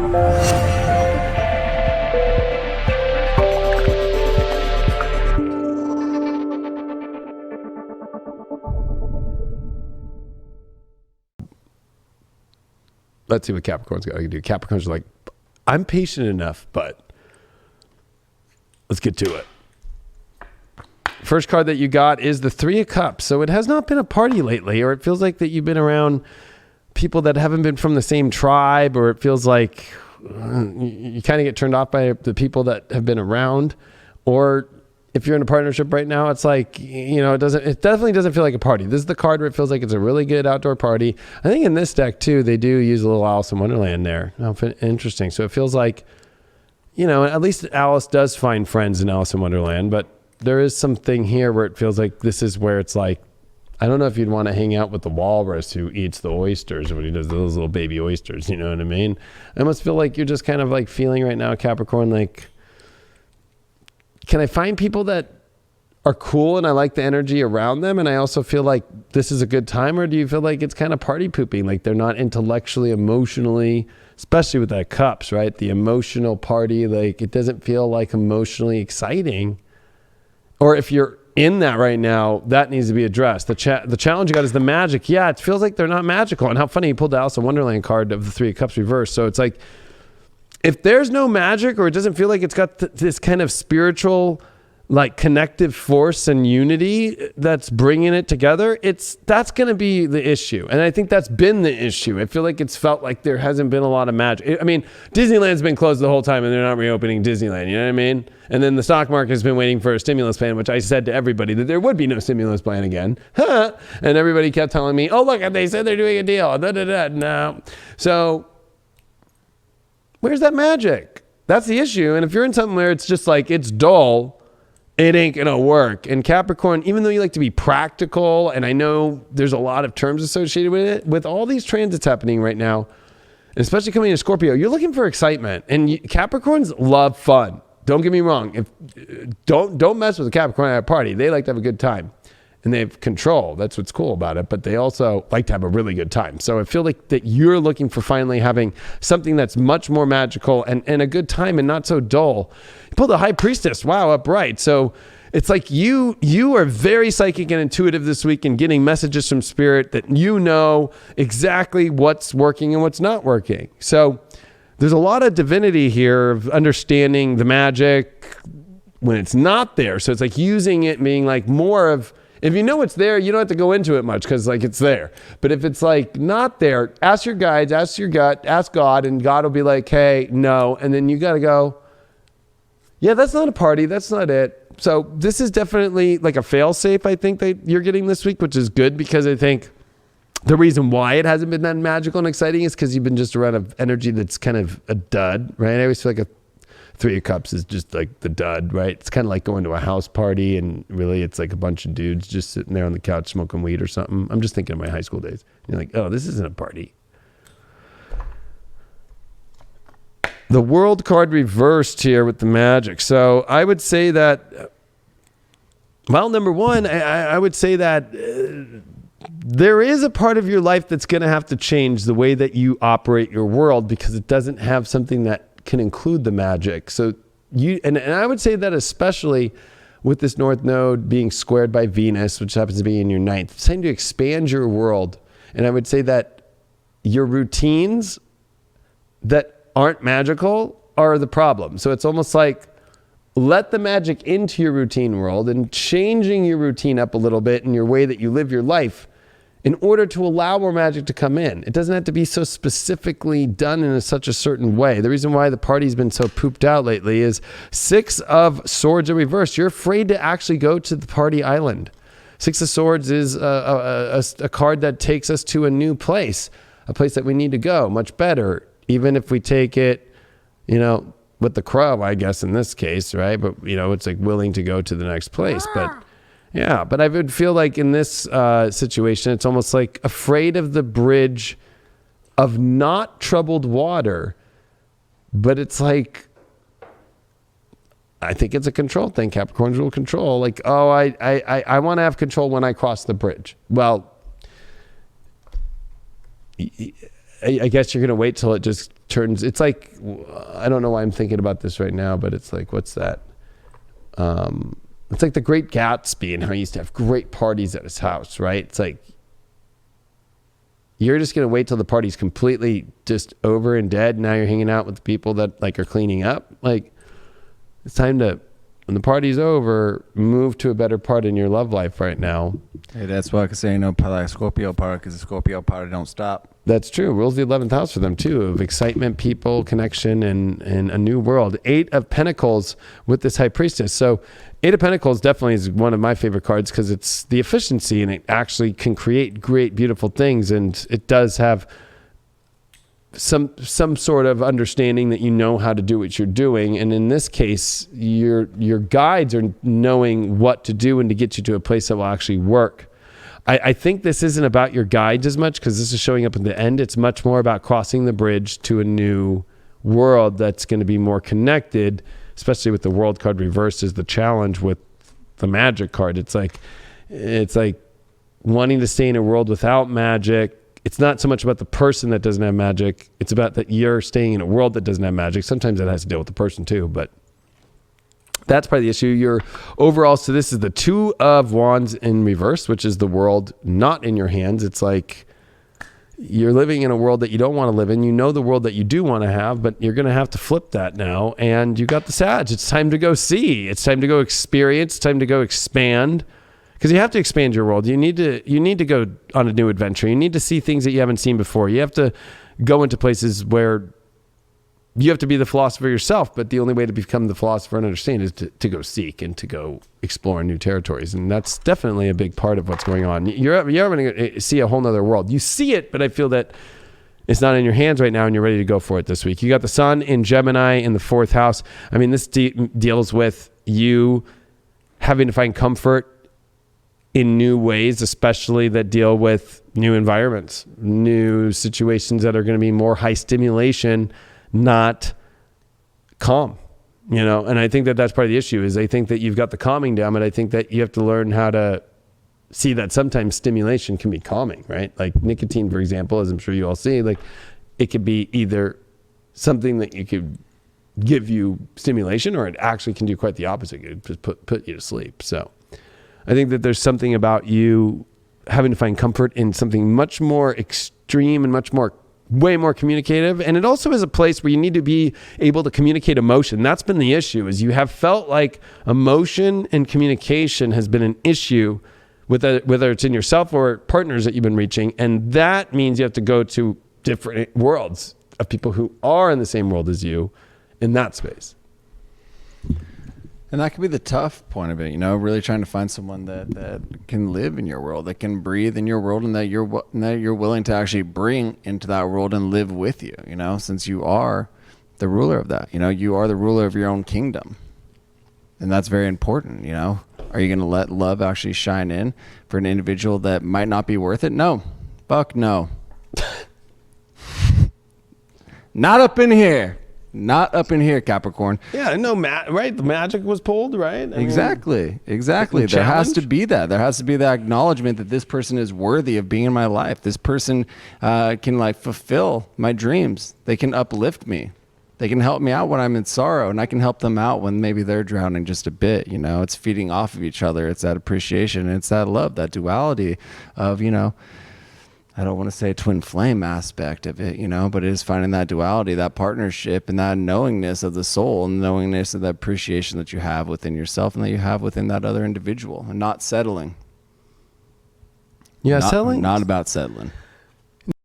Let's see what Capricorn's got to do. Capricorn's like, I'm patient enough, but let's get to it. First card that you got is the Three of Cups. So it has not been a party lately, or it feels like that you've been around people that haven't been from the same tribe, or it feels like you kind of get turned off by the people that have been around. Or if you're in a partnership right now, it's like, it definitely doesn't feel like a party. This is the card where it feels like it's a really good outdoor party. I think in this deck too, they do use a little Alice in Wonderland there. Interesting. So it feels like, at least Alice does find friends in Alice in Wonderland, but there is something here where it feels like this is where it's like, I don't know if you'd want to hang out with the walrus who eats the oysters when he does those little baby oysters, you know what I mean? I almost feel like you're just kind of like feeling right now, Capricorn, like, can I find people that are cool and I like the energy around them, and I also feel like this is a good time? Or do you feel like it's kind of party pooping, like they're not intellectually, emotionally, especially with that cups, right? The emotional party, like it doesn't feel like emotionally exciting. Or if you're in that right now, that needs to be addressed. The challenge you got is the magic. Yeah, it feels like they're not magical. And how funny, you pulled the Alice in Wonderland card of the Three of Cups reversed. So it's like, if there's no magic, or it doesn't feel like it's got this kind of spiritual, like connective force and unity that's bringing it together, that's going to be the issue. And I think that's been the issue. I feel like it's felt like there hasn't been a lot of magic. I mean, Disneyland's been closed the whole time and they're not reopening Disneyland, you know what I mean? And then the stock market has been waiting for a stimulus plan, which I said to everybody that there would be no stimulus plan again. And everybody kept telling me, oh, look, they said they're doing a deal. No. So where's that magic? That's the issue. And if you're in something where it's just like, it's dull, it ain't going to work. And Capricorn, even though you like to be practical, and I know there's a lot of terms associated with it, with all these transits happening right now, especially coming to Scorpio, you're looking for excitement. And Capricorns love fun. Don't get me wrong. Don't mess with a Capricorn at a party. They like to have a good time. And they have control. That's what's cool about it. But they also like to have a really good time. So I feel like that you're looking for finally having something that's much more magical and a good time and not so dull. You pulled the High Priestess. Wow, upright. So it's like you are very psychic and intuitive this week and getting messages from Spirit that you know exactly what's working and what's not working. So there's a lot of divinity here of understanding the magic when it's not there. So it's like using it, being like more of, if you know it's there, you don't have to go into it much because like it's there. But if it's like not there, ask your guides, ask your gut, ask God, and God will be like, hey, no. And then you got to go, yeah, that's not a party. That's not it. So this is definitely like a fail safe, I think, that you're getting this week, which is good because I think the reason why it hasn't been that magical and exciting is because you've been just around an energy that's kind of a dud, right? I always feel like a Three of Cups is just like the dud, right? It's kind of like going to a house party and really it's like a bunch of dudes just sitting there on the couch smoking weed or something. I'm just thinking of my high school days. You're like, oh, this isn't a party. The World card reversed here with the magic. So I would say that, well, number one, I would say that there is a part of your life that's going to have to change the way that you operate your world because it doesn't have something that can include the magic. So and I would say that especially with this North Node being squared by Venus, which happens to be in your ninth, it's time to expand your world. And I would say that your routines that aren't magical are the problem. So it's almost like let the magic into your routine world and changing your routine up a little bit in your way that you live your life in order to allow more magic to come in. It doesn't have to be so specifically done in such a certain way. The reason why the party's been so pooped out lately is Six of Swords in reverse. You're afraid to actually go to the party island. Six of Swords is a card that takes us to a new place, a place that we need to go much better, even if we take it, with the crow, I guess, in this case, right? But, it's like willing to go to the next place. But yeah, but I would feel like in this situation, it's almost like afraid of the bridge of not troubled water. But it's like, I think it's a control thing. Capricorns will control. Like, oh, I want to have control when I cross the bridge. Well, I guess you're going to wait till it just turns. It's like, I don't know why I'm thinking about this right now, but it's like, what's that? It's like the Great Gatsby and how he used to have great parties at his house, right? It's like, you're just going to wait till the party's completely just over and dead. Now you're hanging out with the people that like are cleaning up. Like, it's time to, when the party's over, move to a better part in your love life right now. Hey, that's why I could say no like Scorpio part, because the Scorpio party don't stop. That's true. Rules the 11th house for them too, of excitement, people, connection, and a new world. 8 of Pentacles with this High Priestess. So 8 of Pentacles definitely is one of my favorite cards because it's the efficiency and it actually can create great, beautiful things. And it does have some sort of understanding that you know how to do what you're doing. And in this case, your guides are knowing what to do and to get you to a place that will actually work. I think this isn't about your guides as much because this is showing up at the end. It's much more about crossing the bridge to a new world that's going to be more connected, especially with the World card reversed is the challenge with the Magic card. It's like wanting to stay in a world without magic. It's not so much about the person that doesn't have magic. It's about that you're staying in a world that doesn't have magic. Sometimes that has to deal with the person too, but that's probably the issue. Your overall, so this is the 2 of Wands in reverse, which is the world not in your hands. It's like you're living in a world that you don't want to live in. You know the world that you do want to have, but you're going to have to flip that now. And you got the Sag. It's time to go see. It's time to go experience. It's time to go expand. Because you have to expand your world. You need to go on a new adventure. You need to see things that you haven't seen before. You have to go into places where you have to be the philosopher yourself, but the only way to become the philosopher and understand is to go seek and to go explore new territories. And that's definitely a big part of what's going on. You're going to see a whole nother world. You see it, but I feel that it's not in your hands right now and you're ready to go for it this week. You got the Sun in Gemini in the 4th house. I mean, this deals with you having to find comfort in new ways, especially that deal with new environments, new situations that are going to be more high stimulation, not calm, and I think that that's part of the issue is I think that you've got the calming down, but I think that you have to learn how to see that sometimes stimulation can be calming, right? Like nicotine, for example, as I'm sure you all see, like it could be either something that you could give you stimulation or it actually can do quite the opposite. It could just put you to sleep. So I think that there's something about you having to find comfort in something much more extreme and way more communicative. And it also is a place where you need to be able to communicate emotion. That's been the issue, is you have felt like emotion and communication has been an issue whether it's in yourself or partners that you've been reaching. And that means you have to go to different worlds of people who are in the same world as you in that space. And that could be the tough point of it, really trying to find someone that can live in your world, that can breathe in your world, and that you're willing to actually bring into that world and live with you, since you are the ruler of that. You are the ruler of your own kingdom. And that's very important, Are you going to let love actually shine in for an individual that might not be worth it? No. Fuck no. Not up in here. Not up in here, Capricorn. Yeah, no, right? The magic was pulled, right? Exactly. There has to be that. There has to be that acknowledgement that this person is worthy of being in my life. This person can fulfill my dreams. They can uplift me. They can help me out when I'm in sorrow, and I can help them out when maybe they're drowning just a bit. It's feeding off of each other. It's that appreciation. It's that love, that duality of, I don't want to say twin flame aspect of it, but it is finding that duality, that partnership, and that knowingness of the soul, and knowingness of the appreciation that you have within yourself and that you have within that other individual, and not settling. Yeah, settling. Not about settling.